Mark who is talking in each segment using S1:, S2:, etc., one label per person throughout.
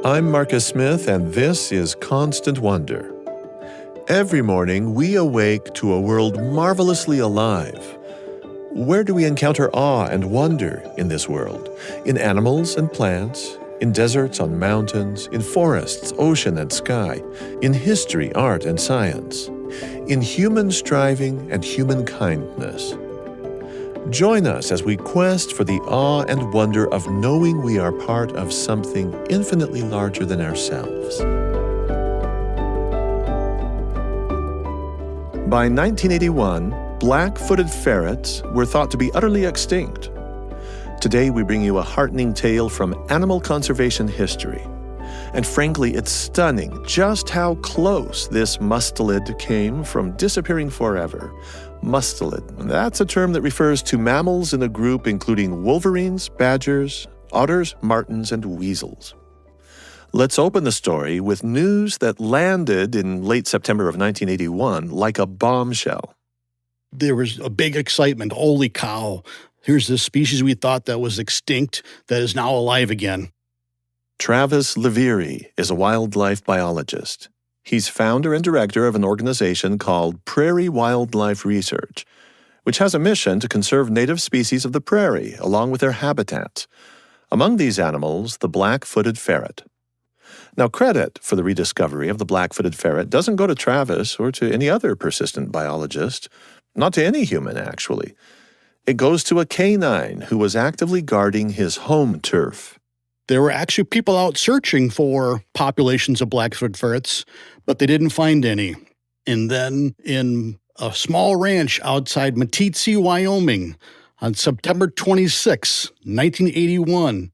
S1: I'm Marcus Smith, and this is Constant Wonder. Every morning, we awake to a world marvelously alive. Where do we encounter awe and wonder in this world? In animals and plants, in deserts, on mountains, in forests, ocean and sky, in history, art and science, in human striving and human kindness. Join us as we quest for the awe and wonder of knowing we are part of something infinitely larger than ourselves. By 1981, black-footed ferrets were thought to be utterly extinct. Today, we bring you a heartening tale from animal conservation history. And frankly, it's stunning just how close this mustelid came from disappearing forever. Mustelid, that's a term that refers to mammals in a group including wolverines, badgers, otters, martens, and weasels. Let's open the story with news that landed in late September of 1981 like a bombshell.
S2: There was a big excitement. Holy cow. Here's this species we thought that was extinct that is now alive again.
S1: Travis Leveri is a wildlife biologist. He's founder and director of an organization called Prairie Wildlife Research, which has a mission to conserve native species of the prairie along with their habitats. Among these animals, the black-footed ferret. Now, credit for the rediscovery of the black-footed ferret doesn't go to Travis or to any other persistent biologist, not to any human, actually. It goes to a canine who was actively guarding his home turf.
S2: There were actually people out searching for populations of black-footed ferrets, but they didn't find any. And then in a small ranch outside Meeteetse, Wyoming, on September 26, 1981,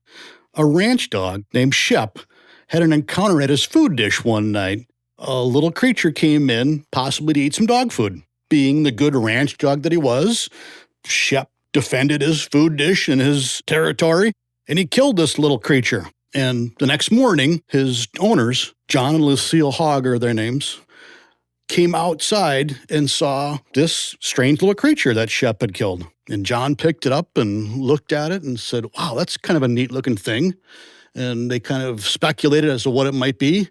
S2: a ranch dog named Shep had an encounter at his food dish one night. A little creature came in, possibly to eat some dog food. Being the good ranch dog that he was, Shep defended his food dish and his territory, and he killed this little creature. And the next morning, his owners, John and Lucille Hogg are their names, came outside and saw this strange little creature that Shep had killed. And John picked it up and looked at it and said, wow, that's kind of a neat looking thing. And they kind of speculated as to what it might be,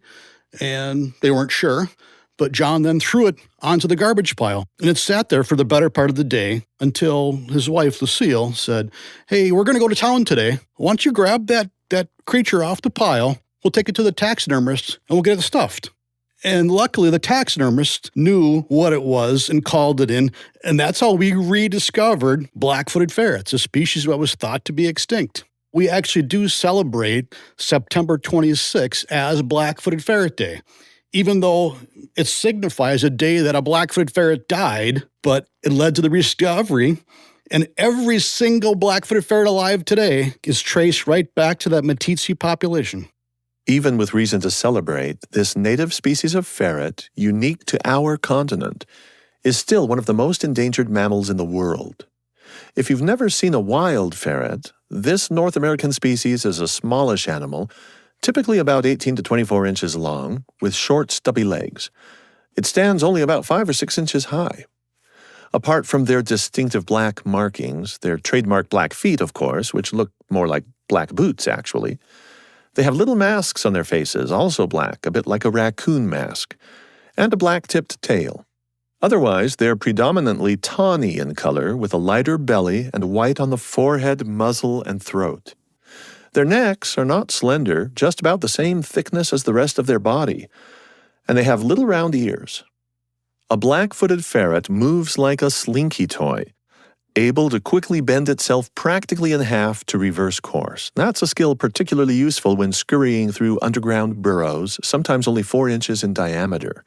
S2: and they weren't sure. But John then threw it onto the garbage pile, and it sat there for the better part of the day until his wife, Lucille, said, hey, we're going to go to town today. Why don't you grab that creature off the pile? We'll take it to the taxidermist, and we'll get it stuffed. And luckily, the taxidermist knew what it was and called it in, and that's how we rediscovered black-footed ferrets, a species that was thought to be extinct. We actually do celebrate September 26 as Black-Footed Ferret Day, even though it signifies a day that a black-footed ferret died, but it led to the rediscovery. And every single black-footed ferret alive today is traced right back to that Meeteetse population.
S1: Even with reason to celebrate, this native species of ferret, unique to our continent, is still one of the most endangered mammals in the world. If you've never seen a wild ferret, this North American species is a smallish animal, typically about 18 to 24 inches long, with short, stubby legs. It stands only about 5 or 6 inches high. Apart from their distinctive black markings, their trademark black feet, of course, which look more like black boots, actually, they have little masks on their faces, also black, a bit like a raccoon mask, and a black-tipped tail. Otherwise, they're predominantly tawny in color, with a lighter belly and white on the forehead, muzzle, and throat. Their necks are not slender, just about the same thickness as the rest of their body, and they have little round ears. A black-footed ferret moves like a slinky toy, able to quickly bend itself practically in half to reverse course. That's a skill particularly useful when scurrying through underground burrows, sometimes only 4 inches in diameter.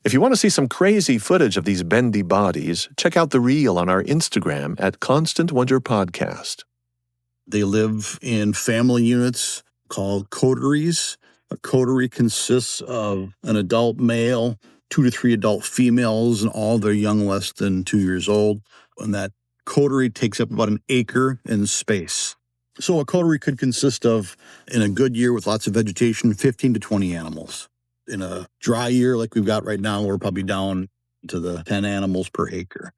S1: If you want to see some crazy footage of these bendy bodies, check out the reel on our Instagram at Constant Wonder Podcast.
S2: They live in family units called coteries. A coterie consists of an adult male, 2 to 3 adult females, and all their young less than 2 years old. And that coterie takes up about an acre in space. So a coterie could consist of, in a good year with lots of vegetation, 15 to 20 animals. In a dry year like we've got right now, we're probably down to the 10 animals per acre.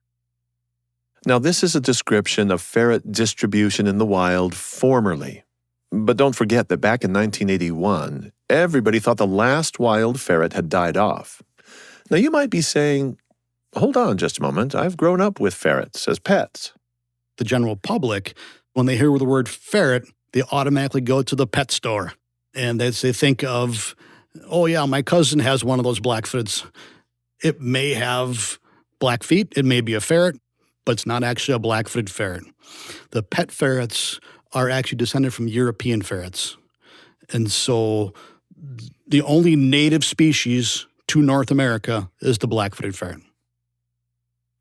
S1: Now, this is a description of ferret distribution in the wild formerly. But don't forget that back in 1981, everybody thought the last wild ferret had died off. Now you might be saying, hold on just a moment, I've grown up with ferrets as pets.
S2: The general public, when they hear the word ferret, they automatically go to the pet store. And they think of, oh yeah, my cousin has one of those black-footed. It may have black feet, it may be a ferret, but it's not actually a black-footed ferret. The pet ferrets are actually descended from European ferrets. And so the only native species to North America is the black-footed ferret.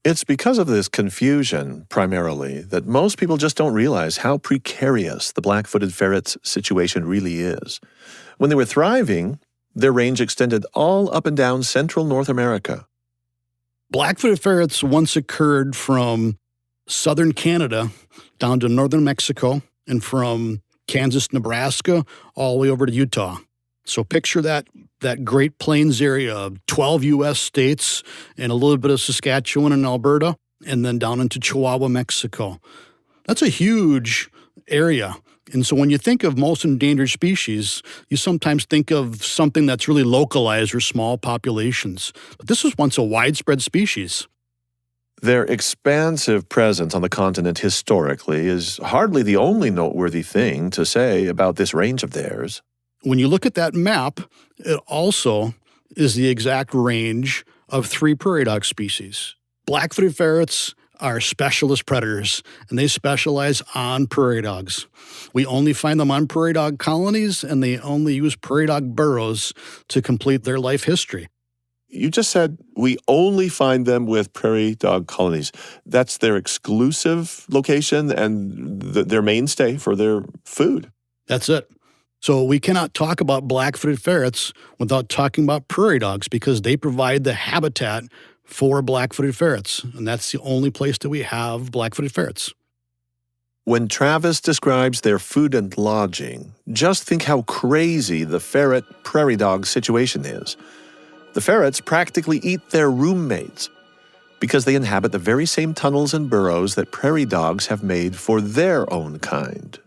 S1: It's because of this confusion, primarily, that most people just don't realize how precarious the black-footed ferret's situation really is. When they were thriving, their range extended all up and down central North America.
S2: Black-footed ferrets once occurred from southern Canada down to northern Mexico and from Kansas, Nebraska, all the way over to Utah. So picture that Great Plains area of 12 U.S. states and a little bit of Saskatchewan and Alberta, and then down into Chihuahua, Mexico. That's a huge area. And so when you think of most endangered species, you sometimes think of something that's really localized or small populations. But this was once a widespread species.
S1: Their expansive presence on the continent historically is hardly the only noteworthy thing to say about this range of theirs.
S2: When you look at that map, it also is the exact range of 3 prairie dog species. Black-footed ferrets are specialist predators, and they specialize on prairie dogs. We only find them on prairie dog colonies, and they only use prairie dog burrows to complete their life history.
S1: You just said we only find them with prairie dog colonies. That's their exclusive location and their mainstay for their food.
S2: That's it. So we cannot talk about black-footed ferrets without talking about prairie dogs because they provide the habitat for black-footed ferrets, and that's the only place that we have black-footed ferrets.
S1: When Travis describes their food and lodging, just think how crazy the ferret-prairie dog situation is. The ferrets practically eat their roommates because they inhabit the very same tunnels and burrows that prairie dogs have made for their own kind.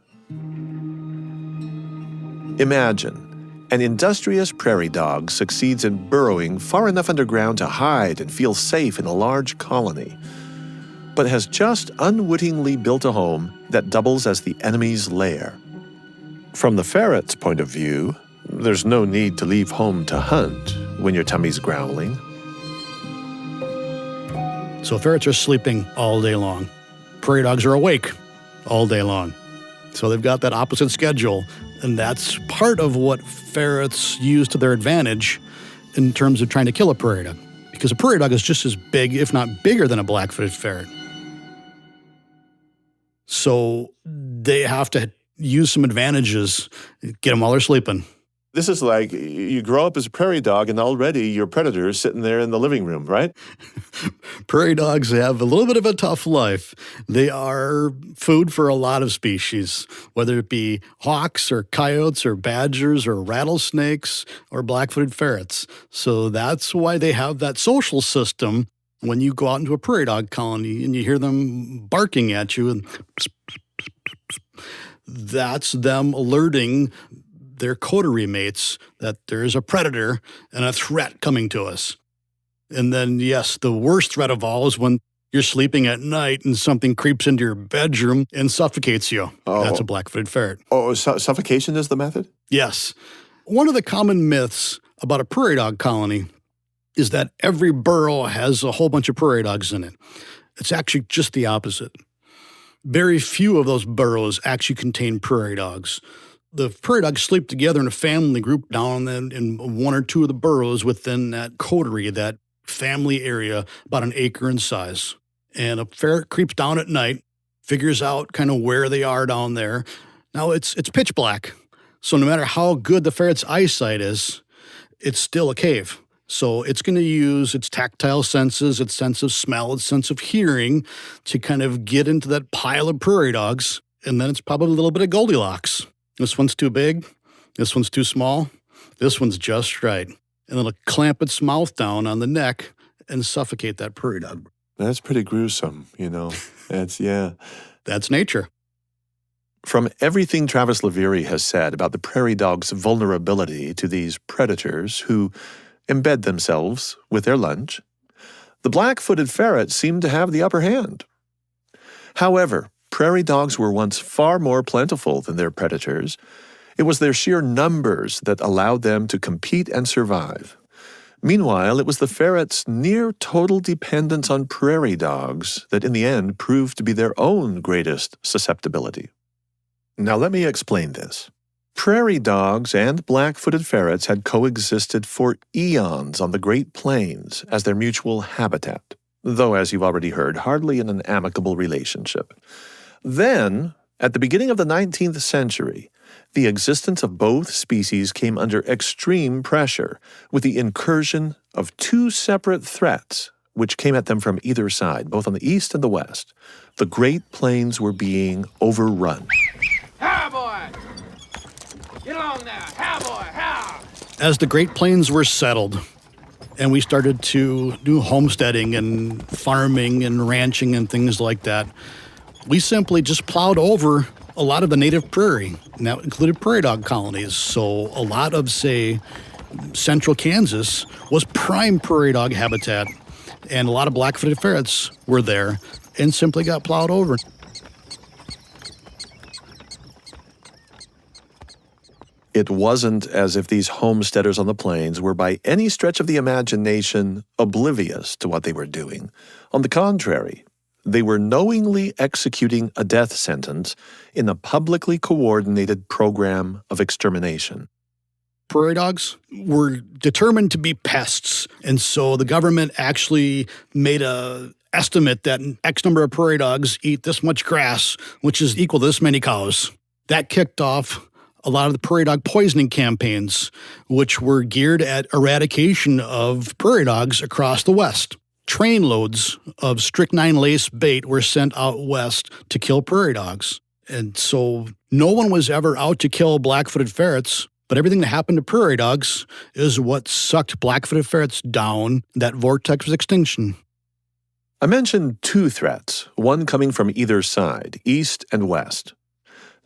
S1: Imagine, an industrious prairie dog succeeds in burrowing far enough underground to hide and feel safe in a large colony, but has just unwittingly built a home that doubles as the enemy's lair. From the ferret's point of view, there's no need to leave home to hunt when your tummy's growling.
S2: So ferrets are sleeping all day long. Prairie dogs are awake all day long. So they've got that opposite schedule, and that's part of what ferrets use to their advantage in terms of trying to kill a prairie dog, because a prairie dog is just as big, if not bigger, than a black-footed ferret. So they have to use some advantages, get them while they're sleeping.
S1: This is like you grow up as a prairie dog and already your predator is sitting there in the living room, right?
S2: Prairie dogs have a little bit of a tough life. They are food for a lot of species, whether it be hawks or coyotes or badgers or rattlesnakes or black-footed ferrets. So that's why they have that social system. When you go out into a prairie dog colony and you hear them barking at you, and that's them alerting their coterie mates that there is a predator and a threat coming to us. And then, yes, the worst threat of all is when you're sleeping at night and something creeps into your bedroom and suffocates you.
S1: Oh.
S2: That's a black-footed ferret.
S1: Oh, suffocation is the method?
S2: Yes. One of the common myths about a prairie dog colony is that every burrow has a whole bunch of prairie dogs in it. It's actually just the opposite. Very few of those burrows actually contain prairie dogs. The prairie dogs sleep together in a family group down in one or two of the burrows within that coterie, that family area, about an acre in size. And a ferret creeps down at night, figures out kind of where they are down there. Now, it's pitch black, so no matter how good the ferret's eyesight is, it's still a cave. So it's going to use its tactile senses, its sense of smell, its sense of hearing to kind of get into that pile of prairie dogs, and then it's probably a little bit of Goldilocks. This one's too big, this one's too small, this one's just right. And it'll clamp its mouth down on the neck and suffocate that prairie dog.
S1: That's pretty gruesome, you know. Yeah.
S2: That's nature.
S1: From everything Travis Leveri has said about the prairie dog's vulnerability to these predators who embed themselves with their lunch, the black-footed ferrets seem to have the upper hand. However, prairie dogs were once far more plentiful than their predators. It was their sheer numbers that allowed them to compete and survive. Meanwhile, it was the ferrets' near total dependence on prairie dogs that in the end proved to be their own greatest susceptibility. Now let me explain this. Prairie dogs and black-footed ferrets had coexisted for eons on the Great Plains as their mutual habitat, though, as you've already heard, hardly in an amicable relationship. Then, at the beginning of the 19th century, the existence of both species came under extreme pressure with the incursion of two separate threats which came at them from either side, both on the east and the west. The Great Plains were being overrun.
S3: How, boy! Get along now! How, boy! How!
S2: As the Great Plains were settled, and we started to do homesteading and farming and ranching and things like that, we simply just plowed over a lot of the native prairie, and that included prairie dog colonies. So a lot of, say, central Kansas was prime prairie dog habitat, and a lot of black-footed ferrets were there and simply got plowed over.
S1: It wasn't as if these homesteaders on the plains were by any stretch of the imagination oblivious to what they were doing. On the contrary, they were knowingly executing a death sentence in a publicly coordinated program of extermination.
S2: Prairie dogs were determined to be pests, and so the government actually made a estimate that X number of prairie dogs eat this much grass, which is equal to this many cows. That kicked off a lot of the prairie dog poisoning campaigns, which were geared at eradication of prairie dogs across the West. Trainloads of strychnine lace bait were sent out west to kill prairie dogs. And so no one was ever out to kill black-footed ferrets, but everything that happened to prairie dogs is what sucked black-footed ferrets down that vortex of extinction.
S1: I mentioned two threats, one coming from either side, east and west.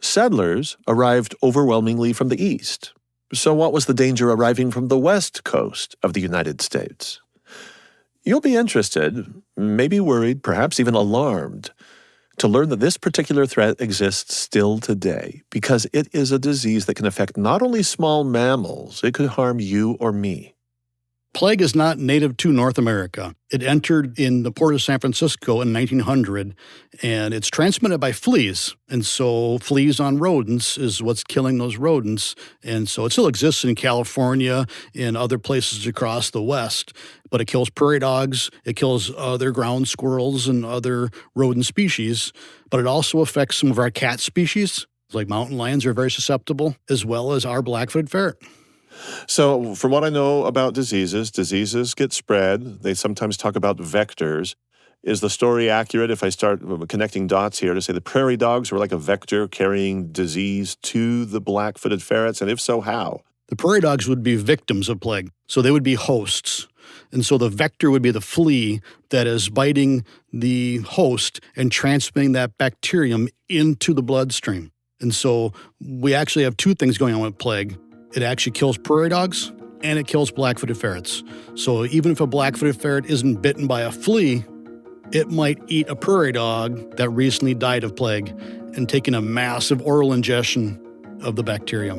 S1: Settlers arrived overwhelmingly from the east. So what was the danger arriving from the west coast of the United States? You'll be interested, maybe worried, perhaps even alarmed, to learn that this particular threat exists still today, because it is a disease that can affect not only small mammals, it could harm you or me.
S2: Plague is not native to North America. It entered in the port of San Francisco in 1900, and it's transmitted by fleas. And so fleas on rodents is what's killing those rodents. And so it still exists in California and other places across the West, but it kills prairie dogs, it kills other ground squirrels and other rodent species, but it also affects some of our cat species, like mountain lions are very susceptible, as well as our black-footed ferret.
S1: So from what I know about diseases get spread. They sometimes talk about vectors. Is the story accurate if I start connecting dots here to say the prairie dogs were like a vector carrying disease to the black-footed ferrets? And if so, how?
S2: The prairie dogs would be victims of plague, so they would be hosts. And so the vector would be the flea that is biting the host and transmitting that bacterium into the bloodstream. And so we actually have two things going on with plague. It actually kills prairie dogs, and it kills black-footed ferrets. So even if a black-footed ferret isn't bitten by a flea, it might eat a prairie dog that recently died of plague and taking a massive oral ingestion of the bacterium.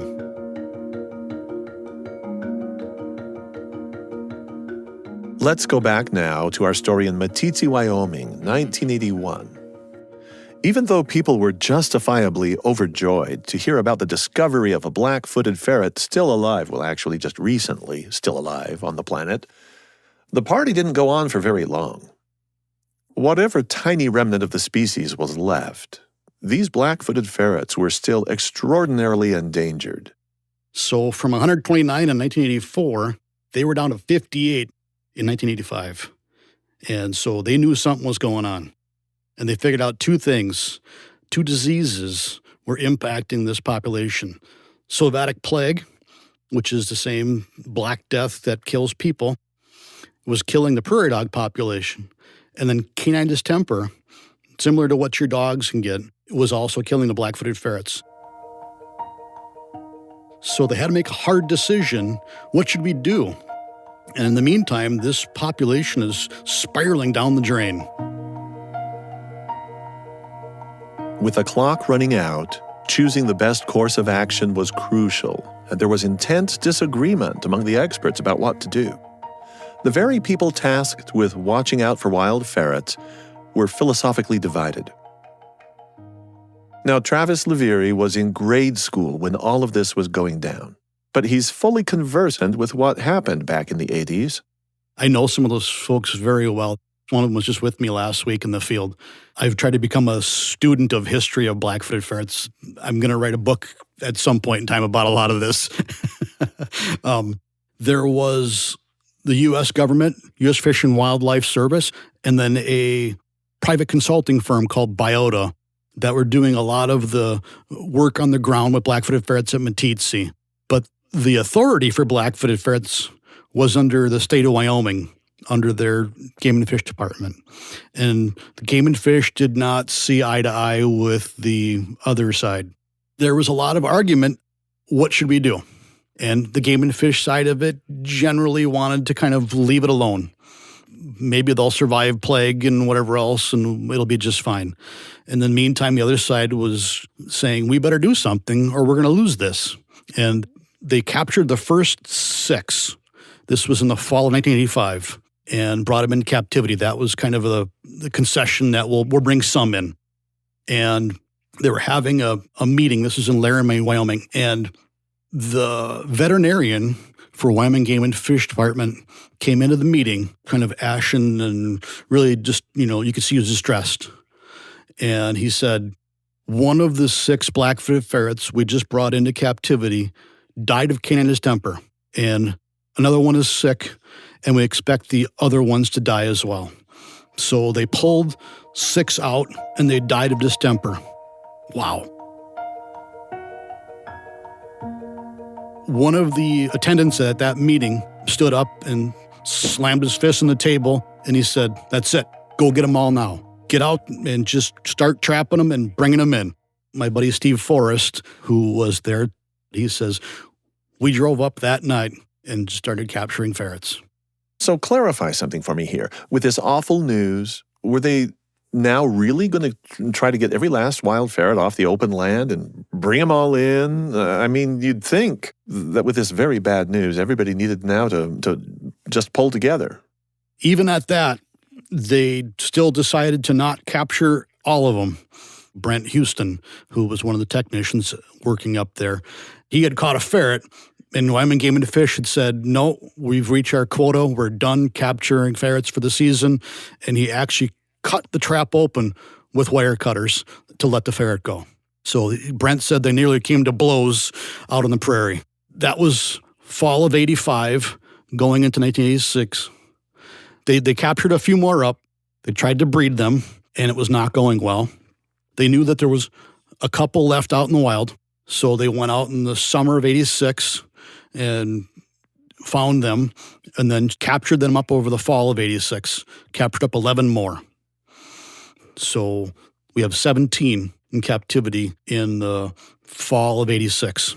S1: Let's go back now to our story in Meeteetse, Wyoming, 1981. Even though people were justifiably overjoyed to hear about the discovery of a black-footed ferret still alive, well, actually just recently still alive on the planet, the party didn't go on for very long. Whatever tiny remnant of the species was left, these black-footed ferrets were still extraordinarily endangered.
S2: So from 129 in 1984, they were down to 58 in 1985. And so they knew something was going on. And they figured out two things. Two diseases were impacting this population. Sylvatic plague, which is the same Black Death that kills people, was killing the prairie dog population. And then canine distemper, similar to what your dogs can get, was also killing the black-footed ferrets. So they had to make a hard decision. What should we do? And in the meantime, this population is spiraling down the drain.
S1: With the clock running out, choosing the best course of action was crucial, and there was intense disagreement among the experts about what to do. The very people tasked with watching out for wild ferrets were philosophically divided. Now, Travis Levere was in grade school when all of this was going down, but he's fully conversant with what happened back in the 80s.
S2: I know some of those folks very well. One of them was just with me last week in the field. I've tried to become a student of history of black-footed ferrets. I'm going to write a book at some point in time about a lot of this. There was the U.S. government, U.S. Fish and Wildlife Service, and then a private consulting firm called Biota that were doing a lot of the work on the ground with black-footed ferrets at Meeteetse. But the authority for black-footed ferrets was under the state of Wyoming, under their Game and Fish Department. And the Game and Fish did not see eye to eye with the other side. There was a lot of argument, what should we do? And the Game and Fish side of it generally wanted to kind of leave it alone. Maybe they'll survive plague and whatever else, and it'll be just fine. And then meantime, the other side was saying, we better do something or we're going to lose this. And they captured the first 6. This was in the fall of 1985. And brought them into captivity. That was kind of the concession that we'll bring some in. And they were having a meeting. This is in Laramie, Wyoming. And the veterinarian for Wyoming Game and Fish Department came into the meeting kind of ashen and really just, you could see he was distressed. And he said, one of the 6 black-footed ferrets we just brought into captivity died of canine distemper. And another one is sick. And we expect the other ones to die as well. So they pulled 6 out, and they died of distemper. Wow. One of the attendants at that meeting stood up and slammed his fist on the table, and he said, that's it. Go get them all now. Get out and just start trapping them and bringing them in. My buddy Steve Forrest, who was there, he says, we drove up that night and started capturing ferrets.
S1: So clarify something for me here. With this awful news, were they now really going to try to get every last wild ferret off the open land and bring them all in? I mean, you'd think that with this very bad news, everybody needed now to just pull together.
S2: Even at that, they still decided to not capture all of them. Brent Houston, who was one of the technicians working up there, he had caught a ferret. And Wyoming Game and Fish had said, no, we've reached our quota. We're done capturing ferrets for the season. And he actually cut the trap open with wire cutters to let the ferret go. So Brent said they nearly came to blows out on the prairie. That was fall of 85, going into 1986. They captured a few more up. They tried to breed them, and it was not going well. They knew that there was a couple left out in the wild. So they went out in the summer of 86 and found them, and then captured them up over the fall of 86, captured up 11 more. So we have 17 in captivity in the fall of 86.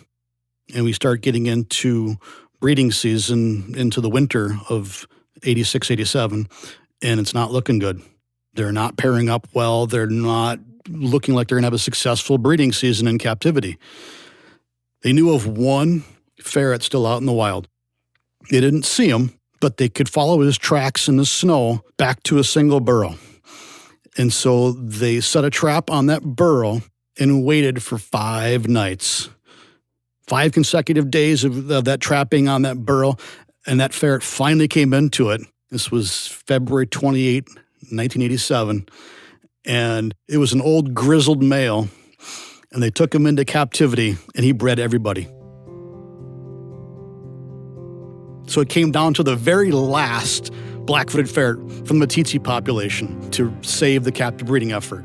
S2: And we start getting into breeding season into the winter of 86, 87, and it's not looking good. They're not pairing up well. They're not looking like they're going to have a successful breeding season in captivity. They knew of one ferret still out in the wild. They didn't see him, but they could follow his tracks in the snow back to a single burrow. And so they set a trap on that burrow and waited for 5 nights. 5 consecutive days of that trapping on that burrow, and that ferret finally came into it. This was February 28, 1987, and it was an old grizzled male, and they took him into captivity, and he bred everybody. So it came down to the very last black-footed ferret from the Meeteetse population to save the captive breeding effort.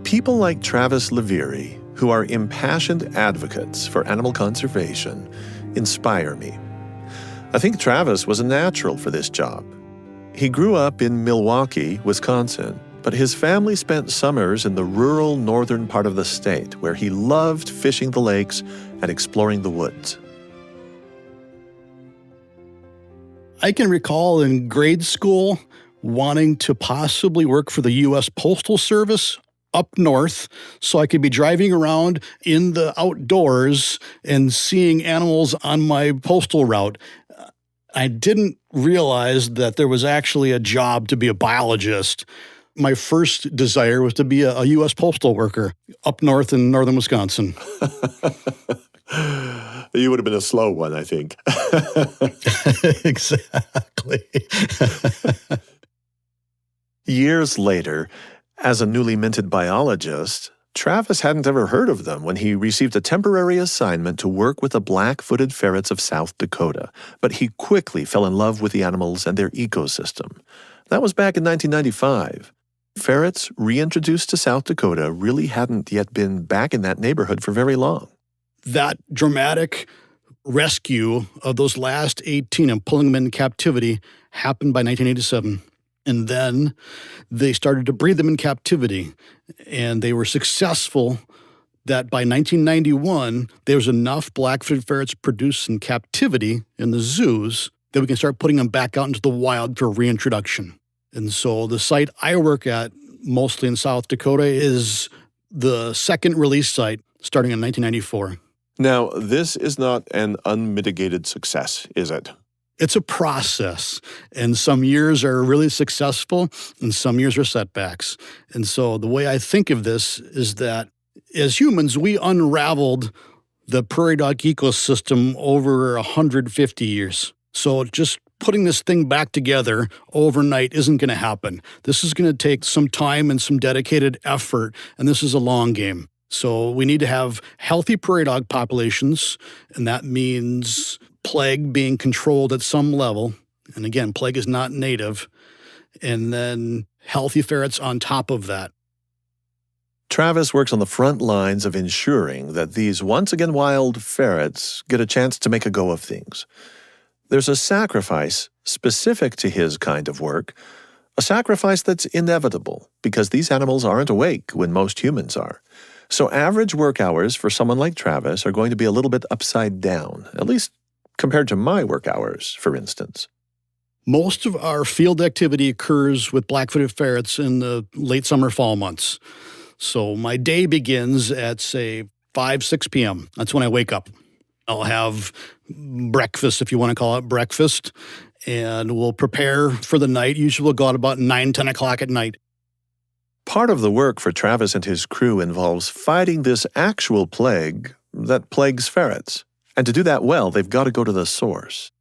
S1: People like Travis Levere, who are impassioned advocates for animal conservation, inspire me. I think Travis was a natural for this job. He grew up in Milwaukee, Wisconsin, but his family spent summers in the rural northern part of the state, where he loved fishing the lakes and exploring the woods.
S2: I can recall in grade school wanting to possibly work for the U.S. Postal Service up north so I could be driving around in the outdoors and seeing animals on my postal route. I didn't realize that there was actually a job to be a biologist. My first desire was to be a U.S. postal worker up north in northern Wisconsin.
S1: You would have been a slow one, I think.
S2: Exactly.
S1: Years later, as a newly minted biologist, Travis hadn't ever heard of them when he received a temporary assignment to work with the black-footed ferrets of South Dakota, but he quickly fell in love with the animals and their ecosystem. That was back in 1995. Ferrets, reintroduced to South Dakota, really hadn't yet been back in that neighborhood for very long.
S2: That dramatic rescue of those last 18 and pulling them in captivity happened by 1987. And then they started to breed them in captivity. And they were successful that by 1991, there was enough black-footed ferrets produced in captivity in the zoos that we can start putting them back out into the wild for reintroduction. And so the site I work at, mostly in South Dakota, is the second release site starting in 1994.
S1: Now, this is not an unmitigated success, is it?
S2: It's a process, and some years are really successful, and some years are setbacks. And so the way I think of this is that as humans, we unraveled the prairie dog ecosystem over 150 years. So just putting this thing back together overnight isn't going to happen. This is going to take some time and some dedicated effort, and this is a long game. So we need to have healthy prairie dog populations, and that means plague being controlled at some level. And again, plague is not native. And then healthy ferrets on top of that.
S1: Travis works on the front lines of ensuring that these once again wild ferrets get a chance to make a go of things. There's a sacrifice specific to his kind of work, a sacrifice that's inevitable because these animals aren't awake when most humans are. So average work hours for someone like Travis are going to be a little bit upside down, at least compared to my work hours, for instance.
S2: Most of our field activity occurs with black-footed ferrets in the late summer, fall months. So my day begins at, say, 5, 6 p.m. That's when I wake up. I'll have breakfast, if you want to call it breakfast, and we'll prepare for the night. Usually we'll go out about 9, 10 o'clock at night.
S1: Part of the work for Travis and his crew involves fighting this actual plague that plagues ferrets. And to do that well, they've got to go to the source.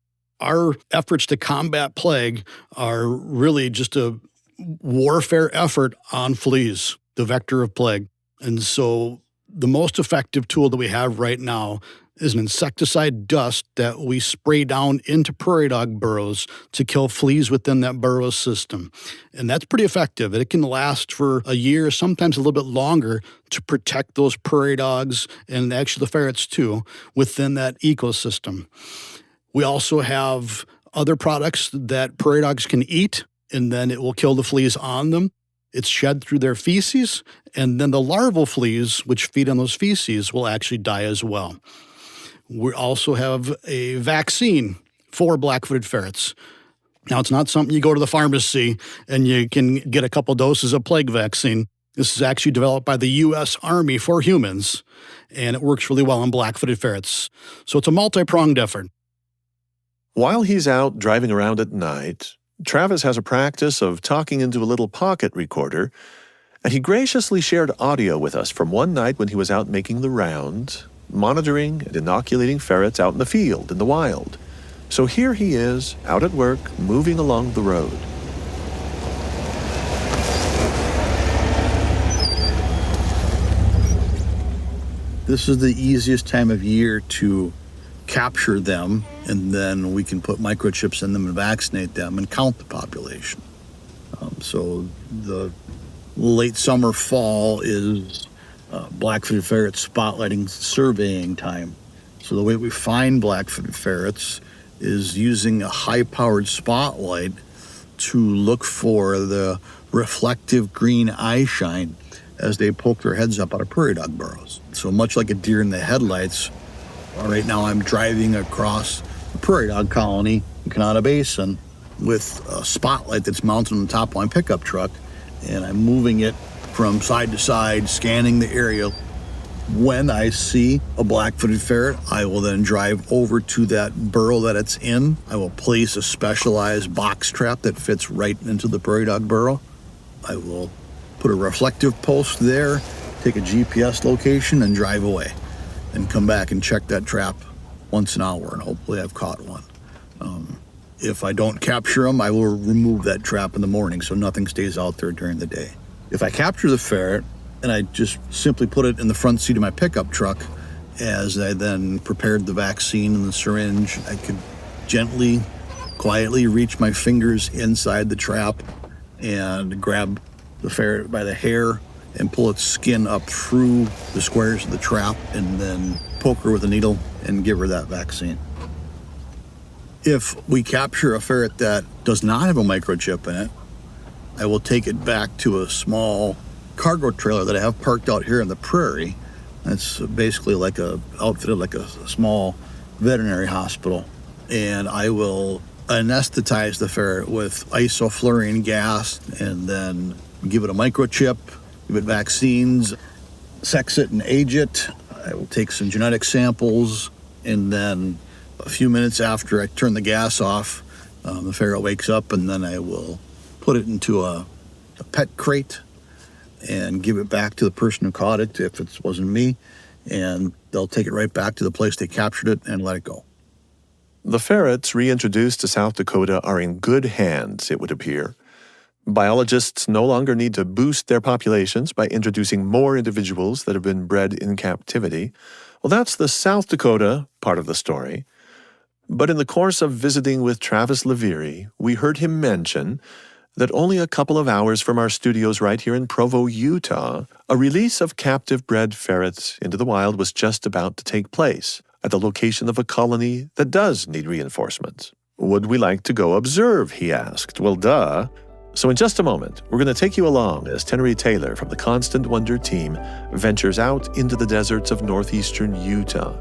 S2: Our efforts to combat plague are really just a warfare effort on fleas, the vector of plague. And so the most effective tool that we have right now is an insecticide dust that we spray down into prairie dog burrows to kill fleas within that burrow system. And that's pretty effective. It can last for a year, sometimes a little bit longer, to protect those prairie dogs and actually the ferrets too within that ecosystem. We also have other products that prairie dogs can eat, and then it will kill the fleas on them. It's shed through their feces, and then the larval fleas, which feed on those feces, will actually die as well. We also have a vaccine for black-footed ferrets. Now, it's not something you go to the pharmacy and you can get a couple doses of plague vaccine. This is actually developed by the U.S. Army for humans, and it works really well on black-footed ferrets. So it's a multi-pronged effort.
S1: While he's out driving around at night, Travis has a practice of talking into a little pocket recorder, and he graciously shared audio with us from one night when he was out making the round, monitoring and inoculating ferrets out in the field, in the wild. So here he is, out at work, moving along the road.
S4: This is the easiest time of year to capture them, and then we can put microchips in them and vaccinate them and count the population. So the late summer, fall is black-footed ferret spotlighting surveying time. So the way we find black-footed ferrets is using a high-powered spotlight to look for the reflective green eye shine as they poke their heads up out of prairie dog burrows. So much like a deer in the headlights, right now I'm driving across the prairie dog colony in Kanata Basin with a spotlight that's mounted on the top of my pickup truck, and I'm moving it from side to side, scanning the area. When I see a black-footed ferret, I will then drive over to that burrow that it's in. I will place a specialized box trap that fits right into the prairie dog burrow. I will put a reflective post there, take a GPS location, and drive away. And come back and check that trap once an hour, and hopefully I've caught one. If I don't capture them, I will remove that trap in the morning so nothing stays out there during the day. If I capture the ferret, and I just simply put it in the front seat of my pickup truck, as I then prepared the vaccine and the syringe, I could gently, quietly reach my fingers inside the trap and grab the ferret by the hair and pull its skin up through the squares of the trap, and then poke her with a needle and give her that vaccine. If we capture a ferret that does not have a microchip in it, I will take it back to a small cargo trailer that I have parked out here in the prairie. It's basically outfitted like a small veterinary hospital. And I will anesthetize the ferret with isoflurane gas and then give it a microchip, give it vaccines, sex it and age it. I will take some genetic samples, and then a few minutes after I turn the gas off, the ferret wakes up, and then I will put it into a pet crate and give it back to the person who caught it if it wasn't me, and they'll take it right back to the place they captured it and let it go.
S1: The ferrets reintroduced to South Dakota are in good hands, it would appear. Biologists no longer need to boost their populations by introducing more individuals that have been bred in captivity. Well, that's the South Dakota part of the story. But in the course of visiting with Travis Leveri, we heard him mention that only a couple of hours from our studios right here in Provo, Utah, a release of captive-bred ferrets into the wild was just about to take place at the location of a colony that does need reinforcements. Would we like to go observe, he asked. Well, duh. So in just a moment, we're going to take you along as Tenery Taylor from the Constant Wonder team ventures out into the deserts of northeastern Utah.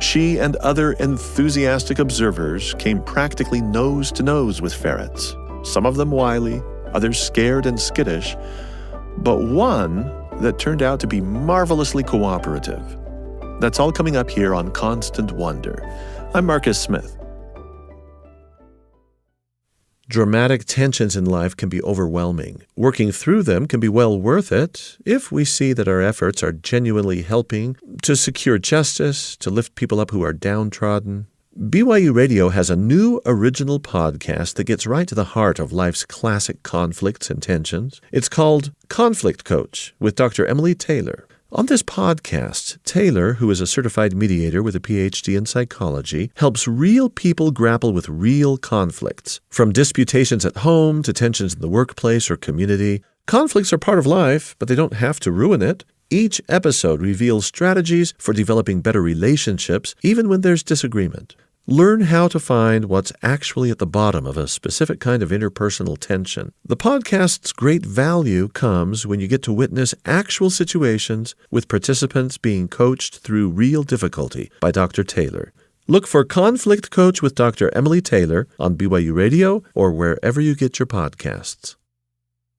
S1: She and other enthusiastic observers came practically nose to nose with ferrets. Some of them wily, others scared and skittish, but one that turned out to be marvelously cooperative. That's all coming up here on Constant Wonder. I'm Marcus Smith. Dramatic tensions in life can be overwhelming. Working through them can be well worth it if we see that our efforts are genuinely helping to secure justice, to lift people up who are downtrodden. BYU Radio has a new original podcast that gets right to the heart of life's classic conflicts and tensions. It's called Conflict Coach with Dr. Emily Taylor. On this podcast, Taylor, who is a certified mediator with a PhD in psychology, helps real people grapple with real conflicts. From disputations at home to tensions in the workplace or community, conflicts are part of life, but they don't have to ruin it. Each episode reveals strategies for developing better relationships, even when there's disagreement. Learn how to find what's actually at the bottom of a specific kind of interpersonal tension. The podcast's great value comes when you get to witness actual situations with participants being coached through real difficulty by Dr. Taylor. Look for Conflict Coach with Dr. Emily Taylor on BYU Radio or wherever you get your podcasts.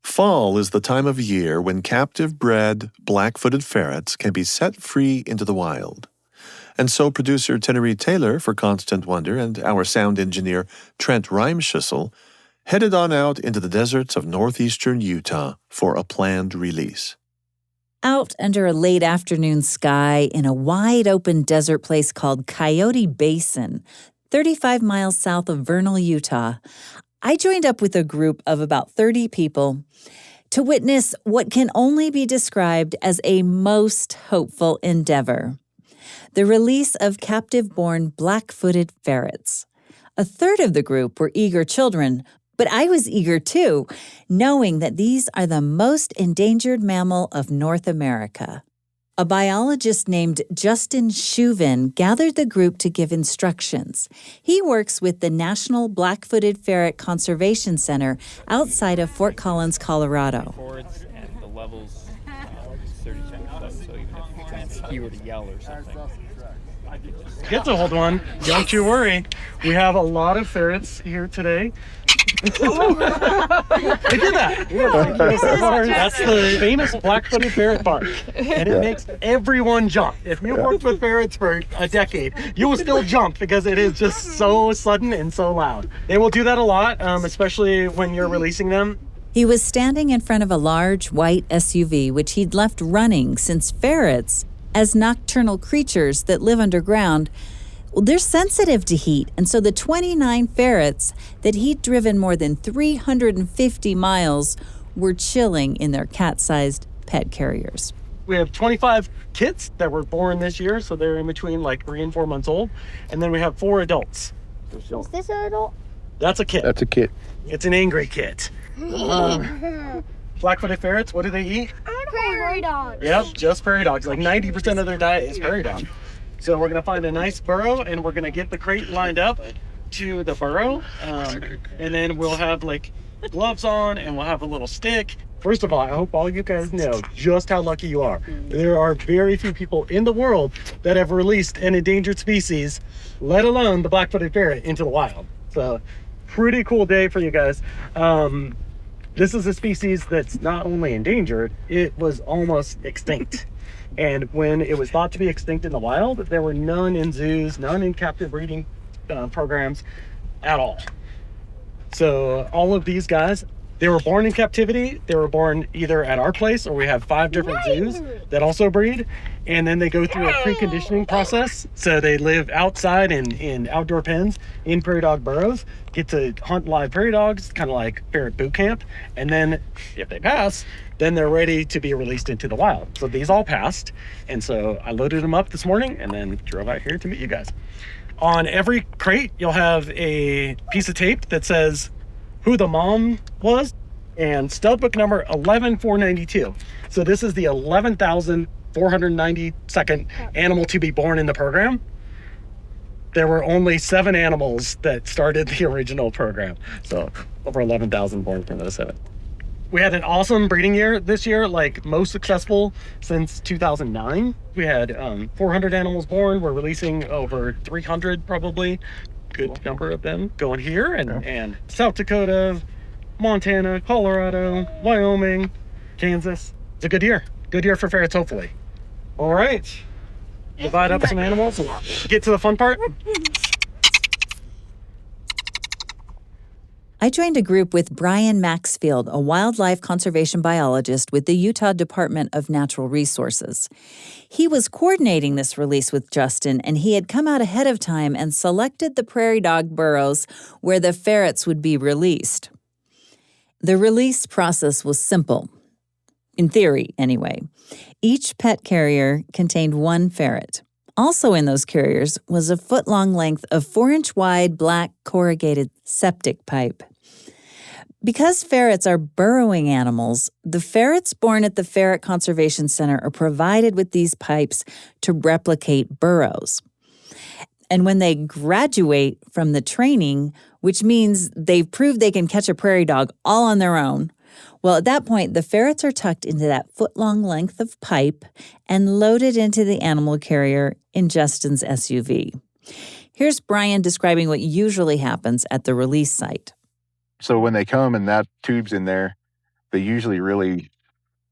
S1: Fall is the time of year when captive-bred black-footed ferrets can be set free into the wild. And so producer Tenery Taylor for Constant Wonder and our sound engineer Trent Reimschüssel headed on out into the deserts of northeastern Utah for a planned release.
S5: Out under a late afternoon sky in a wide-open desert place called Coyote Basin, 35 miles south of Vernal, Utah, I joined up with a group of about 30 people to witness what can only be described as a most hopeful endeavor: the release of captive-born black-footed ferrets. A third of the group were eager children, but I was eager too, knowing that these are the most endangered mammal of North America. A biologist named Justin Shuvin gathered the group to give instructions. He works with the National Black-Footed Ferret Conservation Center outside of Fort Collins, Colorado.
S6: Forwards and the levels 32 foot, so even if he were to yell or something.
S7: Get to hold one. Don't you worry. We have a lot of ferrets here today. They did that. That's the famous black-footed ferret bark, and it makes everyone jump. If you worked with ferrets for a decade, you will still jump because it is just so sudden and so loud. They will do that a lot, especially when you're releasing them.
S5: He was standing in front of a large white SUV, which he'd left running since ferrets, as nocturnal creatures that live underground, well, they're sensitive to heat, and so the 29 ferrets that he'd driven more than 350 miles were chilling in their cat-sized pet carriers.
S7: We have 25 kits that were born this year, so they're in between like 3 and 4 months old, and then we have 4 adults.
S8: Is this an adult?
S7: That's a kit.
S1: That's a kit.
S7: It's an angry kit. Black-footed ferrets, what do they eat?
S8: Prairie dogs.
S7: Yep, just prairie dogs. Like 90% of their diet is prairie dog. So we're gonna find a nice burrow and we're gonna get the crate lined up to the burrow. And then we'll have like gloves on and we'll have a little stick. First of all, I hope all you guys know just how lucky you are. There are very few people in the world that have released an endangered species, let alone the black-footed ferret, into the wild. So pretty cool day for you guys. This is a species that's not only endangered, it was almost extinct. And when it was thought to be extinct in the wild, there were none in zoos, none in captive breeding programs at all. So all of these guys, they were born in captivity. They were born either at our place, or we have 5 different zoos that also breed. And then they go through a preconditioning process. So they live outside in outdoor pens in prairie dog burrows, get to hunt live prairie dogs, kind of like ferret boot camp. And then if they pass, then they're ready to be released into the wild. So these all passed. And so I loaded them up this morning and then drove out here to meet you guys. On every crate, you'll have a piece of tape that says who the mom was and stud book number 11492. So this is the 11,492nd animal to be born in the program. There were only 7 animals that started the original program. So over 11,000 born from those 7. We had an awesome breeding year this year, like most successful since 2009. We had 400 animals born. We're releasing over 300 probably. Good number of them going here and South Dakota, Montana, Colorado, Wyoming, Kansas. It's a good year. Good year for ferrets, hopefully. All right. Divide up some animals and get to the fun part.
S5: I joined a group with Brian Maxfield, a wildlife conservation biologist with the Utah Department of Natural Resources. He was coordinating this release with Justin, and he had come out ahead of time and selected the prairie dog burrows where the ferrets would be released. The release process was simple, in theory anyway. Each pet carrier contained 1 ferret. Also in those carriers was a foot-long length of 4-inch wide black corrugated septic pipe. Because ferrets are burrowing animals, the ferrets born at the Ferret Conservation Center are provided with these pipes to replicate burrows. And when they graduate from the training, which means they've proved they can catch a prairie dog all on their own, well, at that point, the ferrets are tucked into that foot-long length of pipe and loaded into the animal carrier in Justin's SUV. Here's Brian describing what usually happens at the release site.
S9: So when they come and that tube's in there, they usually really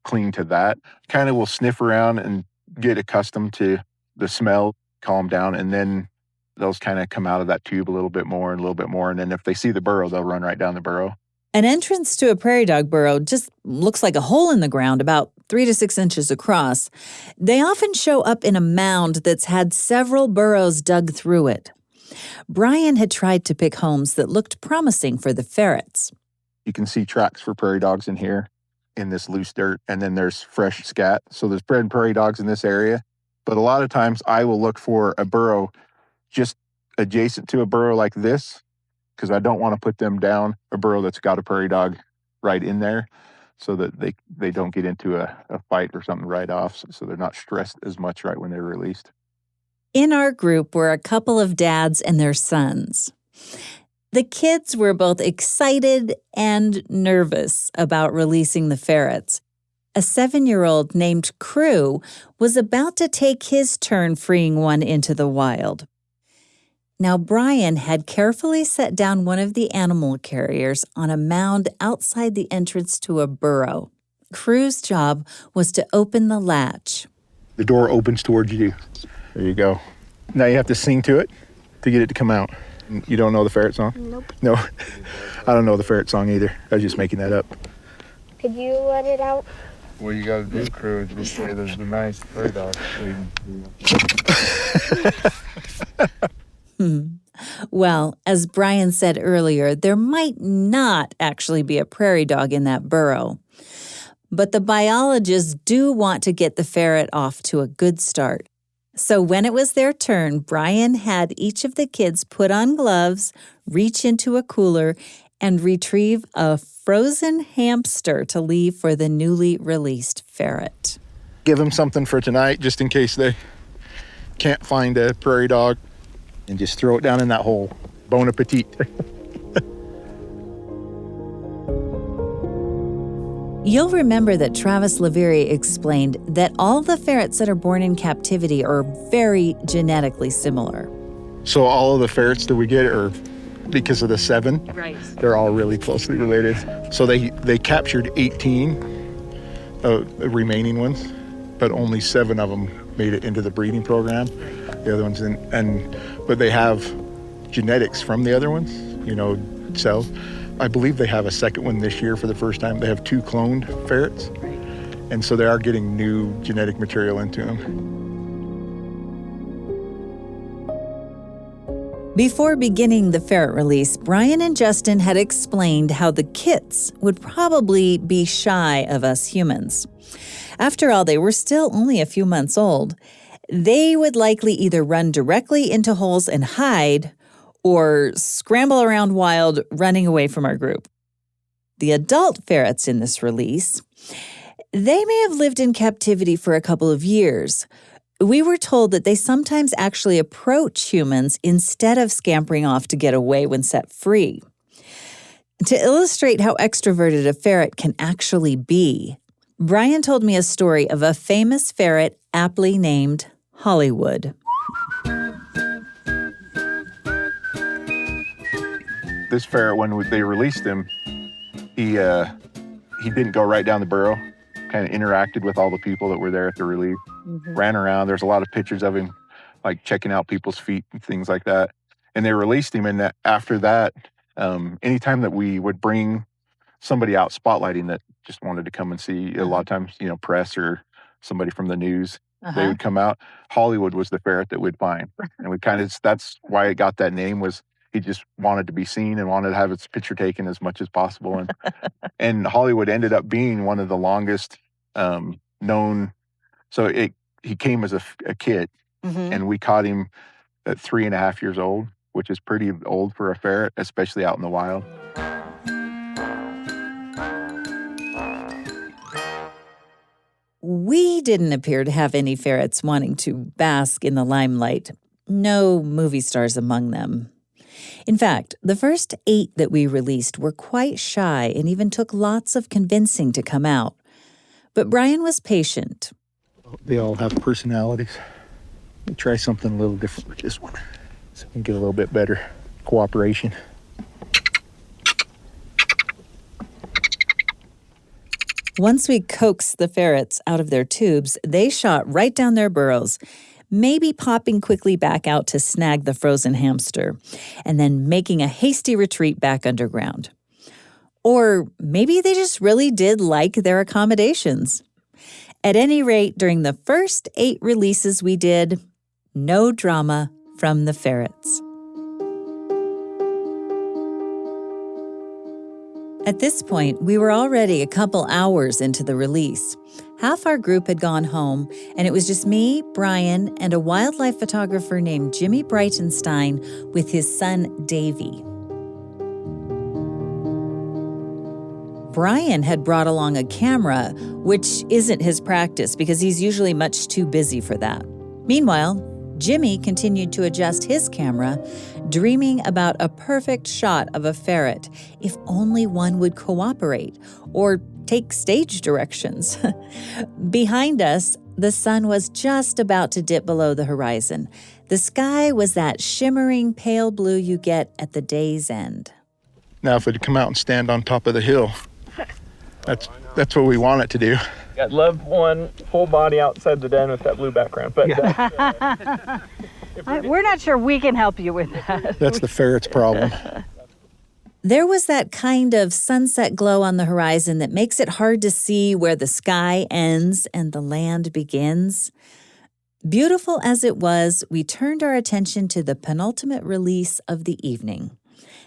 S9: cling to that. Kind of will sniff around and get accustomed to the smell, calm down, and then they'll kind of come out of that tube a little bit more and a little bit more. And then if they see the burrow, they'll run right down the burrow.
S5: An entrance to a prairie dog burrow just looks like a hole in the ground about 3 to 6 inches across. They often show up in a mound that's had several burrows dug through it. Brian had tried to pick homes that looked promising for the ferrets.
S9: You can see tracks for prairie dogs in here in this loose dirt, and then there's fresh scat. So there's bred prairie dogs in this area. But a lot of times I will look for a burrow just adjacent to a burrow like this, because I don't want to put them down a burrow that's got a prairie dog right in there. so that they don't get into a fight or something right off, so they're not stressed as much right when they're released.
S5: In our group were a couple of dads and their sons. The kids were both excited and nervous about releasing the ferrets. A 7-year-old named Crew was about to take his turn freeing one into the wild. Now, Brian had carefully set down one of the animal carriers on a mound outside the entrance to a burrow. Crew's job was to open the latch.
S9: The door opens towards you. There you go. Now you have to sing to it to get it to come out. You don't know the ferret song?
S8: Nope.
S9: No, I don't know the ferret song either. I was just making that up.
S8: Could you let it out?
S10: What you gotta do, Crew, is just say there's a nice prairie dog.
S5: Well, as Brian said earlier, there might not actually be a prairie dog in that burrow. But the biologists do want to get the ferret off to a good start. So when it was their turn, Brian had each of the kids put on gloves, reach into a cooler, and retrieve a frozen hamster to leave for the newly released ferret.
S9: Give them something for tonight, just in case they can't find a prairie dog, and just throw it down in that hole. Bon appetit.
S5: You'll remember that Travis Lavery explained that all the ferrets that are born in captivity are very genetically similar.
S9: So all of the ferrets that we get are, because of the 7,
S5: Right.
S9: they're all really closely related. So they captured 18 remaining ones, but only 7 of them made it into the breeding program. The other ones didn't, but they have genetics from the other ones, so I believe they have a second one this year for the first time. They have 2 cloned ferrets, and so they are getting new genetic material into them.
S5: Before beginning the ferret release, Brian and Justin had explained how the kits would probably be shy of us humans. After all, they were still only a few months old. They would likely either run directly into holes and hide, or scramble around wild, running away from our group. The adult ferrets in this release, they may have lived in captivity for a couple of years. We were told that they sometimes actually approach humans instead of scampering off to get away when set free. To illustrate how extroverted a ferret can actually be, Brian told me a story of a famous ferret aptly named Hollywood.
S9: This ferret, when they released him, he didn't go right down the burrow. Kind of interacted with all the people that were there at the release. Ran around. There's a lot of pictures of him, like checking out people's feet and things like that. And they released him. And after that, anytime that we would bring somebody out spotlighting that just wanted to come and see, a lot of times, press or somebody from the news, they would come out. Hollywood was the ferret that we'd find. And that's why it got that name, was he just wanted to be seen and wanted to have its picture taken as much as possible. And Hollywood ended up being one of the longest known. So he came as a kid, and we caught him at 3.5 years old, which is pretty old for a ferret, especially out in the wild.
S5: We didn't appear to have any ferrets wanting to bask in the limelight. No movie stars among them. In fact, the first 8 that we released were quite shy and even took lots of convincing to come out. But Brian was patient.
S9: They all have personalities. Let me try something a little different with this one, so we can get a little bit better cooperation.
S5: Once we coaxed the ferrets out of their tubes, they shot right down their burrows, maybe popping quickly back out to snag the frozen hamster, and then making a hasty retreat back underground. Or maybe they just really did like their accommodations. At any rate, during the first 8 releases we did, no drama from the ferrets. At this point, we were already a couple hours into the release. Half our group had gone home, and it was just me, Brian, and a wildlife photographer named Jimmy Breitenstein with his son, Davy. Brian had brought along a camera, which isn't his practice because he's usually much too busy for that. Meanwhile, Jimmy continued to adjust his camera, dreaming about a perfect shot of a ferret, if only one would cooperate or take stage directions. Behind us, the sun was just about to dip below the horizon. The sky was that shimmering pale blue you get at the day's end.
S9: Now, if it'd come out and stand on top of the hill, that's what we want it to do.
S6: Got love one full body outside the den with that blue background. But
S11: we're not sure we can help you with that.
S9: That's the ferret's problem.
S5: There was that kind of sunset glow on the horizon that makes it hard to see where the sky ends and the land begins. Beautiful as it was, we turned our attention to the penultimate release of the evening.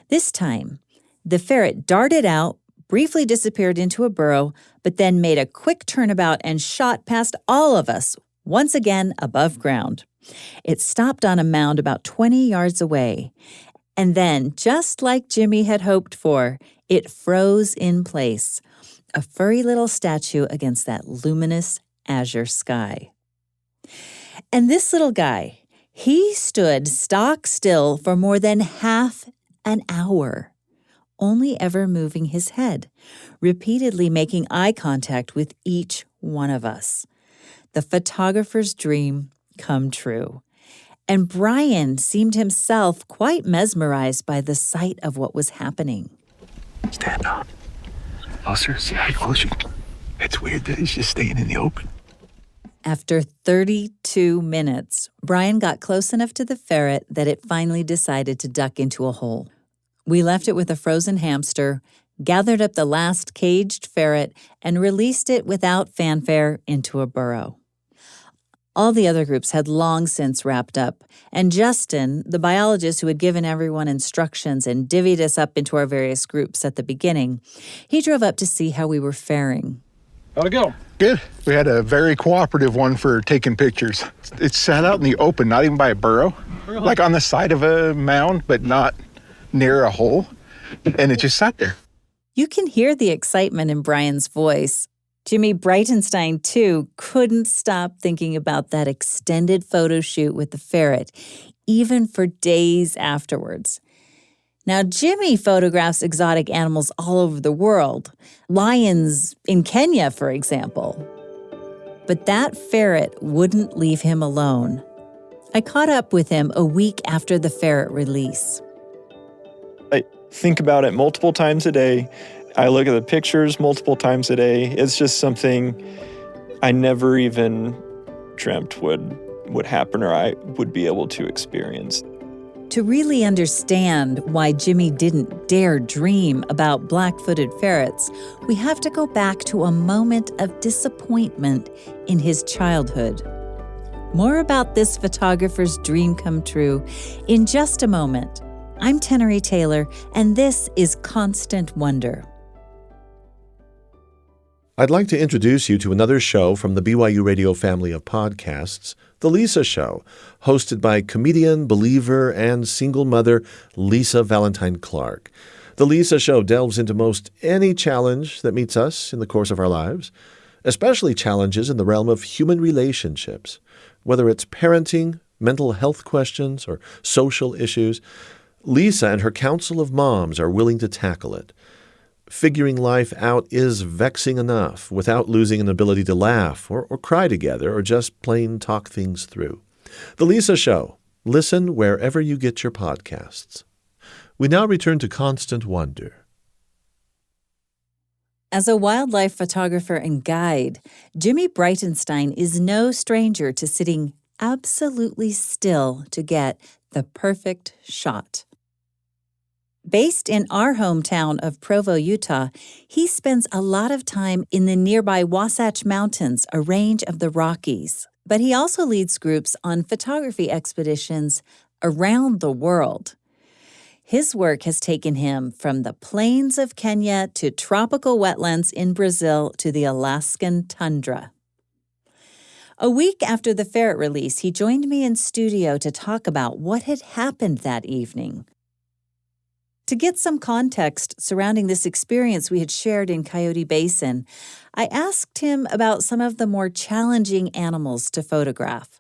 S5: This time, the ferret darted out, briefly disappeared into a burrow, but then made a quick turnabout and shot past all of us, once again above ground. It stopped on a mound about 20 yards away. And then, just like Jimmy had hoped for, it froze in place, a furry little statue against that luminous azure sky. And this little guy, he stood stock still for more than half an hour, only ever moving his head, repeatedly making eye contact with each one of us. The photographer's dream come true. And Brian seemed himself quite mesmerized by the sight of what was happening.
S12: Stand up. Closer, see how close you can. It's weird that he's just staying in the open.
S5: After 32 minutes, Brian got close enough to the ferret that it finally decided to duck into a hole. We left it with a frozen hamster, gathered up the last caged ferret, and released it without fanfare into a burrow. All the other groups had long since wrapped up, and Justin, the biologist who had given everyone instructions and divvied us up into our various groups at the beginning, he drove up to see how we were faring.
S7: How'd it go?
S9: Good. We had a very cooperative one for taking pictures. It sat out in the open, not even by a burrow, like on the side of a mound, but not near a hole, and it just sat there.
S5: You can hear the excitement in Brian's voice. Jimmy Breitenstein, too, couldn't stop thinking about that extended photo shoot with the ferret, even for days afterwards. Now, Jimmy photographs exotic animals all over the world, lions in Kenya, for example. But that ferret wouldn't leave him alone. I caught up with him a week after the ferret release.
S6: I think about it multiple times a day. I look at the pictures multiple times a day. It's just something I never even dreamt would happen or I would be able to experience.
S5: To really understand why Jimmy didn't dare dream about black-footed ferrets, we have to go back to a moment of disappointment in his childhood. More about this photographer's dream come true in just a moment. I'm Tenery Taylor, and this is Constant Wonder.
S1: I'd like to introduce you to another show from the BYU Radio family of podcasts, The Lisa Show, hosted by comedian, believer, and single mother Lisa Valentine Clark. The Lisa Show delves into most any challenge that meets us in the course of our lives, especially challenges in the realm of human relationships, whether it's parenting, mental health questions, or social issues. Lisa and her council of moms are willing to tackle it. Figuring life out is vexing enough without losing an ability to laugh or cry together or just plain talk things through. The Lisa Show. Listen wherever you get your podcasts. We now return to Constant Wonder.
S5: As a wildlife photographer and guide, Jimmy Breitenstein is no stranger to sitting absolutely still to get the perfect shot. Based in our hometown of Provo, Utah, he spends a lot of time in the nearby Wasatch Mountains, a range of the Rockies. But he also leads groups on photography expeditions around the world. His work has taken him from the plains of Kenya to tropical wetlands in Brazil to the Alaskan tundra. A week after the ferret release, he joined me in studio to talk about what had happened that evening. To get some context surrounding this experience we had shared in Coyote Basin, I asked him about some of the more challenging animals to photograph.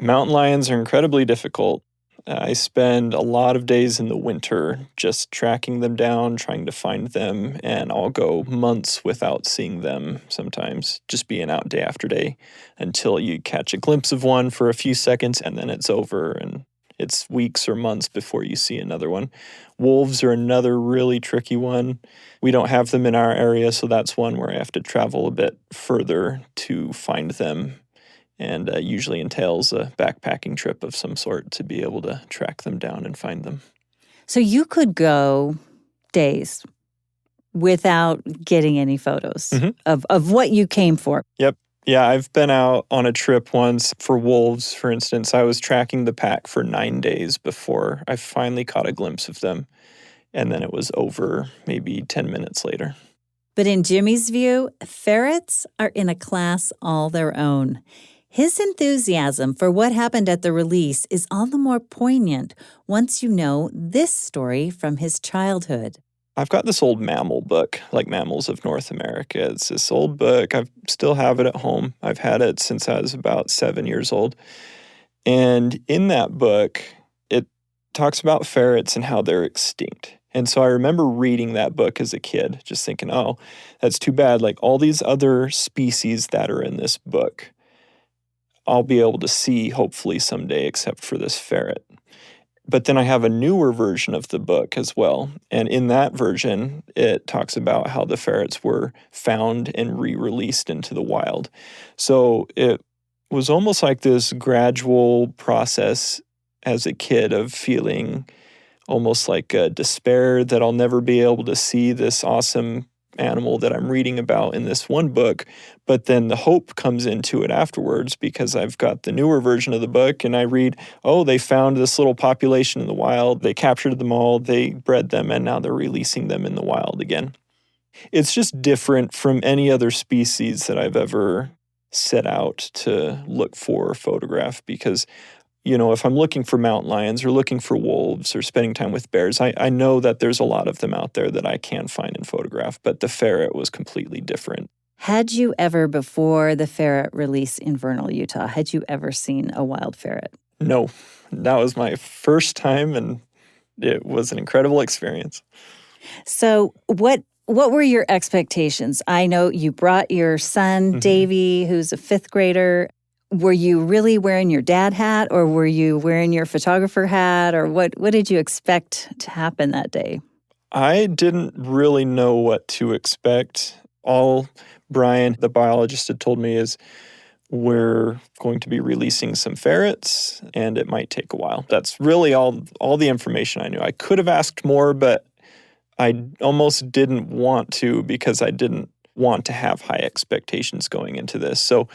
S6: Mountain lions are incredibly difficult. I spend a lot of days in the winter just tracking them down, trying to find them, and I'll go months without seeing them sometimes, just being out day after day until you catch a glimpse of one for a few seconds and then it's over and it's weeks or months before you see another one. Wolves are another really tricky one. We don't have them in our area, so that's one where I have to travel a bit further to find them. And usually entails a backpacking trip of some sort to be able to track them down and find them.
S5: So you could go days without getting any photos of what you came for.
S6: Yep. Yeah, I've been out on a trip once for wolves, for instance. I was tracking the pack for 9 days before I finally caught a glimpse of them. And then it was over maybe 10 minutes later.
S5: But in Jimmy's view, ferrets are in a class all their own. His enthusiasm for what happened at the release is all the more poignant once you know this story from his childhood.
S6: I've got this old mammal book, like Mammals of North America. It's this old book. I still have it at home. I've had it since I was about 7 years old. And in that book, it talks about ferrets and how they're extinct. And so I remember reading that book as a kid, just thinking, oh, that's too bad. Like all these other species that are in this book, I'll be able to see hopefully someday except for this ferret. But then I have a newer version of the book as well. And in that version, it talks about how the ferrets were found and re-released into the wild. So it was almost like this gradual process as a kid of feeling almost like a despair that I'll never be able to see this awesome animal that I'm reading about in this one book, but then the hope comes into it afterwards because I've got the newer version of the book and I read, oh, they found this little population in the wild, they captured them all, they bred them, and now they're releasing them in the wild again. It's just different from any other species that I've ever set out to look for or photograph because if I'm looking for mountain lions or looking for wolves or spending time with bears, I know that there's a lot of them out there that I can find and photograph, but the ferret was completely different.
S5: Had you ever, before the ferret release in Vernal, Utah, had you ever seen a wild ferret?
S6: No, that was my first time, and it was an incredible experience.
S5: So what were your expectations? I know you brought your son, Davey, who's a 5th grader. Were you really wearing your dad hat or were you wearing your photographer hat or what did you expect to happen that day?
S6: I didn't really know what to expect. All Brian, the biologist, had told me is we're going to be releasing some ferrets and it might take a while. That's really all the information I knew. I could have asked more, but I almost didn't want to because I didn't want to have high expectations going into this. So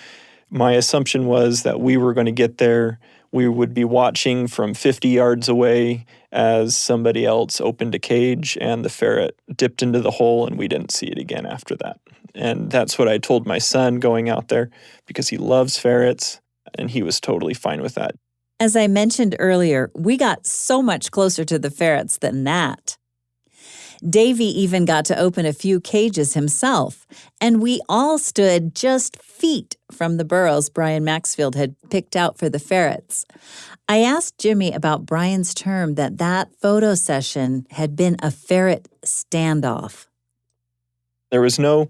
S6: my assumption was that we were going to get there. We would be watching from 50 yards away as somebody else opened a cage and the ferret dipped into the hole and we didn't see it again after that. And that's what I told my son going out there because he loves ferrets and he was totally fine with that.
S5: As I mentioned earlier, we got so much closer to the ferrets than that. Davey even got to open a few cages himself, and we all stood just feet from the burrows Brian Maxfield had picked out for the ferrets. I asked Jimmy about Brian's term that photo session had been a ferret standoff.
S6: There's no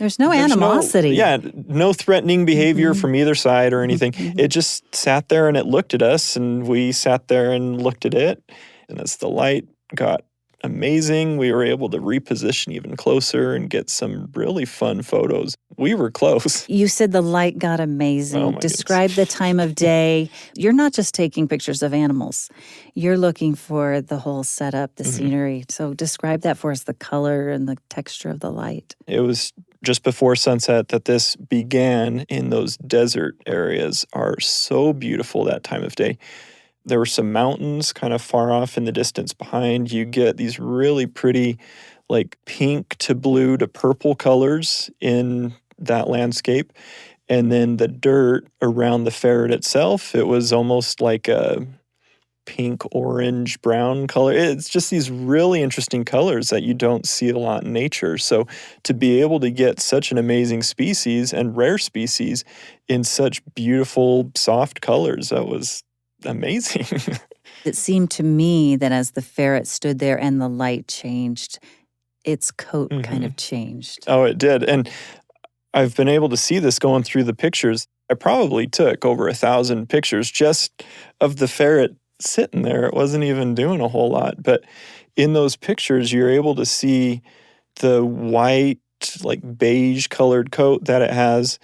S5: animosity.
S6: No threatening behavior from either side or anything. It just sat there and it looked at us, and we sat there and looked at it. And as the light got amazing, we were able to reposition even closer and get some really fun photos. We were close.
S5: You said the light got amazing. Describe the time of day. You're not just taking pictures of animals. You're looking for the whole setup, the scenery. So describe that for us, the color and the texture of the light.
S6: It was just before sunset that this began, in those desert areas are so beautiful that time of day. There were some mountains kind of far off in the distance behind. You get these really pretty, like pink to blue to purple colors in that landscape. And then the dirt around the ferret itself, it was almost like a pink, orange, brown color. It's just these really interesting colors that you don't see a lot in nature. So to be able to get such an amazing species and rare species in such beautiful, soft colors, that was amazing.
S5: It seemed to me that as the ferret stood there and the light changed, its coat kind of changed.
S6: Oh, it did. And I've been able to see this going through the pictures. I probably took over 1,000 pictures just of the ferret sitting there. It wasn't even doing a whole lot. But in those pictures, you're able to see the white, like beige colored coat that it has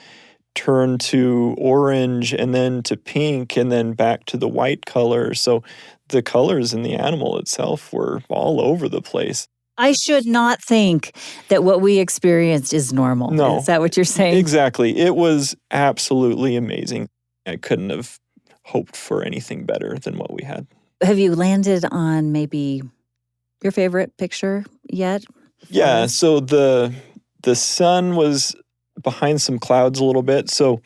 S6: turn to orange and then to pink and then back to the white color. So the colors in the animal itself were all over the place.
S5: I should not think that what we experienced is normal.
S6: No.
S5: Is that what you're saying?
S6: Exactly. It was absolutely amazing. I couldn't have hoped for anything better than what we had.
S5: Have you landed on maybe your favorite picture yet?
S6: Yeah, so the sun was behind some clouds a little bit. So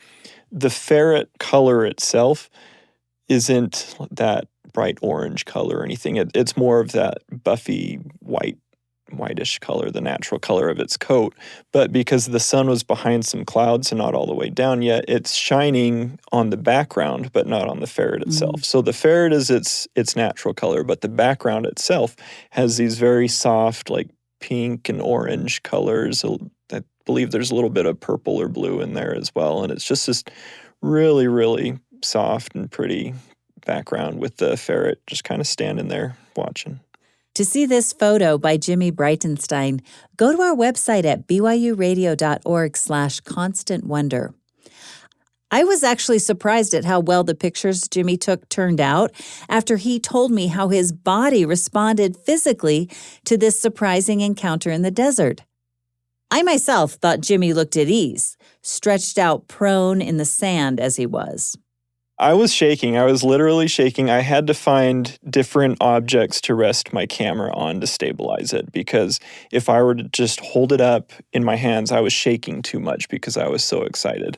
S6: the ferret color itself isn't that bright orange color or anything. It's more of that buffy whitish color, the natural color of its coat. But because the sun was behind some clouds and not all the way down yet, it's shining on the background, but not on the ferret itself. So the ferret is its natural color, but the background itself has these very soft, like pink and orange colors. I believe there's a little bit of purple or blue in there as well. And it's just this really, really soft and pretty background with the ferret just kind of standing there watching.
S5: To see this photo by Jimmy Breitenstein, go to our website at byuradio.org/constantwonder. I was actually surprised at how well the pictures Jimmy took turned out after he told me how his body responded physically to this surprising encounter in the desert. I myself thought Jimmy looked at ease, stretched out prone in the sand as he was.
S6: I was shaking. I was literally shaking. I had to find different objects to rest my camera on to stabilize it, because if I were to just hold it up in my hands, I was shaking too much because I was so excited.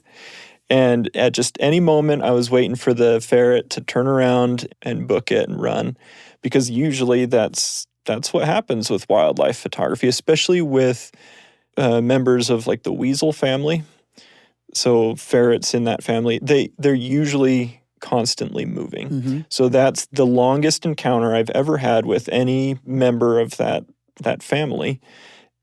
S6: And at just any moment, I was waiting for the ferret to turn around and book it and run, because usually that's what happens with wildlife photography, especially with members of like the weasel family. So ferrets in that family, they're usually constantly moving. So that's the longest encounter I've ever had with any member of that family.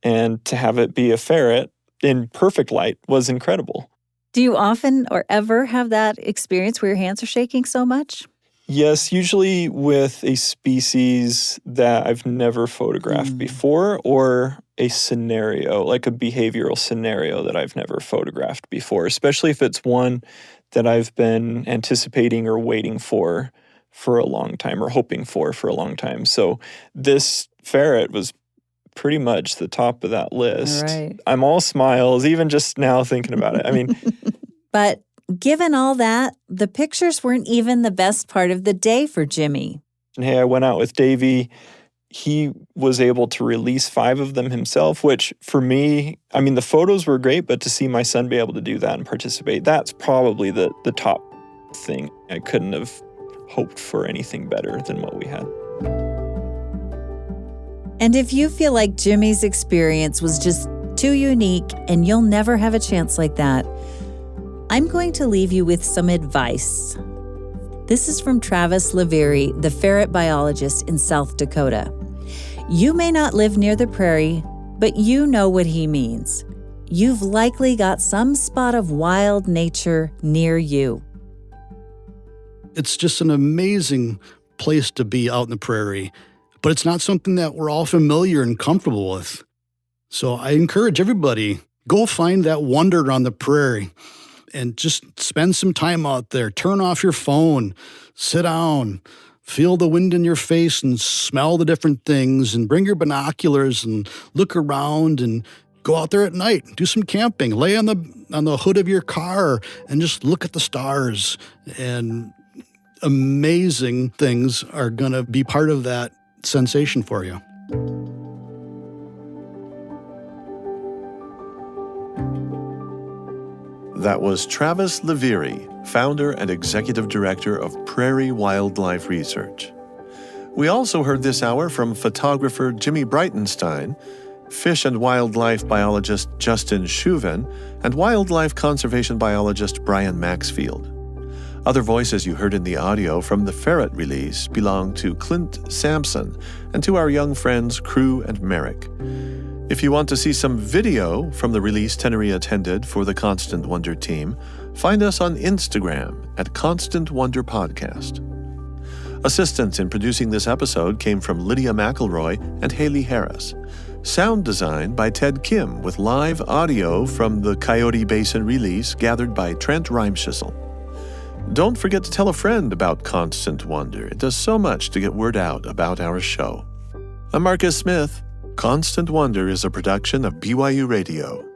S6: And to have it be a ferret in perfect light was incredible.
S5: Do you often or ever have that experience where your hands are shaking so much?
S6: Yes, usually with a species that I've never photographed before, or a scenario, like a behavioral scenario that I've never photographed before, especially if it's one that I've been anticipating or waiting for a long time, or hoping for a long time. So this ferret was pretty much the top of that list.
S5: Right.
S6: I'm all smiles, even just now thinking about it. I mean,
S5: But given all that, the pictures weren't even the best part of the day for Jimmy.
S6: and hey, I went out with Davey. He was able to release 5 of them himself, which for me, I mean, the photos were great, but to see my son be able to do that and participate, that's probably the top thing. I couldn't have hoped for anything better than what we had.
S5: And if you feel like Jimmy's experience was just too unique and you'll never have a chance like that, I'm going to leave you with some advice. This is from Travis Leveri, the ferret biologist in South Dakota. You may not live near the prairie, but you know what he means. You've likely got some spot of wild nature near you.
S2: It's just an amazing place to be out in the prairie, but it's not something that we're all familiar and comfortable with. So I encourage everybody, go find that wonder on the prairie and just spend some time out there. Turn off your phone, sit down, feel the wind in your face and smell the different things, and bring your binoculars and look around and go out there at night, do some camping, lay on the hood of your car and just look at the stars. And amazing things are going to be part of that sensation for you.
S1: That was Travis Leveri, founder and executive director of Prairie Wildlife Research. We also heard this hour from photographer Jimmy Breitenstein, fish and wildlife biologist Justin Schuven, and wildlife conservation biologist Brian Maxfield. Other voices you heard in the audio from the Ferret release belong to Clint Sampson and to our young friends Crew and Marek. If you want to see some video from the release Tenery attended for the Constant Wonder team, find us on Instagram at Constant Wonder Podcast. Assistance in producing this episode came from Lydia McElroy and Haley Harris. Sound design by Ted Kim with live audio from the Coyote Basin release gathered by Trent Reimschissel. Don't forget to tell a friend about Constant Wonder. It does so much to get word out about our show. I'm Marcus Smith. Constant Wonder is a production of BYU Radio.